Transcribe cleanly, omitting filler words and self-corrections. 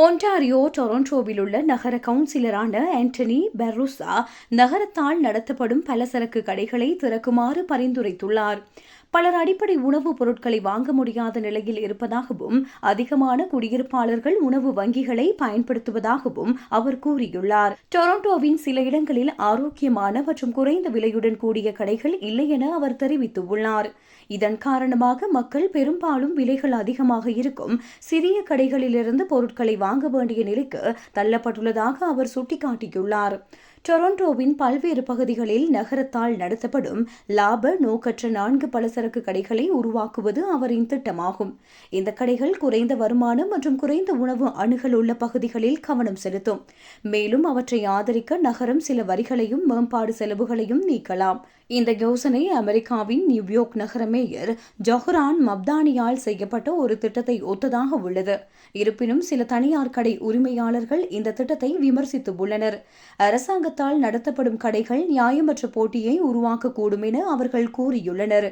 Ontario டொரண்டோவில் உள்ள நகர கவுன்சிலரான ஆண்டனி பெர்ருசா நகரத்தால் நடத்தப்படும் பலசரக்கு கடைகளை திறக்குமாறு பரிந்துரைத்துள்ளார். பலர் அடிப்படை உணவுப் பொருட்களை வாங்க முடியாத நிலையில் இருப்பதாகவும் அதிகமான குடியிருப்பாளர்கள் உணவு வங்கிகளை பயன்படுத்துவதாகவும் அவர் கூறியுள்ளார். டொரண்டோவின் சில இடங்களில் ஆரோக்கியமான மற்றும் குறைந்த விலையுடன் கூடிய கடைகள் இல்லை என அவர் தெரிவித்துள்ளார். இதன் காரணமாக மக்கள் பெரும்பாலும் விலைகள் அதிகமாக இருக்கும் சிறிய கடைகளிலிருந்து பொருட்களை வாங்க வேண்டிய நிலைக்கு தள்ளப்பட்டுள்ளதாக அவர் சுட்டிக்காட்டியுள்ளார். டொரண்டோவின் பல்வேறு பகுதிகளில் நகரத்தால் நடத்தப்படும் லாப நோக்கற்ற 4 பலசரக்கு கடைகளை உருவாக்குவது அவரின் திட்டமாகும். இந்த கடைகள் குறைந்த வருமானம் மற்றும் குறைந்த உணவு அணுகல் உள்ள பகுதிகளில் கவனம் செலுத்தும். மேலும் அவற்றை ஆதரிக்க நகரம் சில வரிகளையும் மேம்பாடு செலவுகளையும் நீக்கலாம். இந்த யோசனை அமெரிக்காவின் நியூயார்க் நகர மேயர் ஜொஹ்ரான் மப்தானியால் செய்யப்பட்ட ஒரு திட்டத்தை ஒத்ததாக உள்ளது. இருப்பினும் சில தனியார் கடை உரிமையாளர்கள் இந்த திட்டத்தை விமர்சித்துள்ளனர். அரசாங்கத்தால் நடத்தப்படும் கடைகள் நியாயமற்ற போட்டியை உருவாக்கக்கூடும் என அவர்கள் கூறியுள்ளனர்.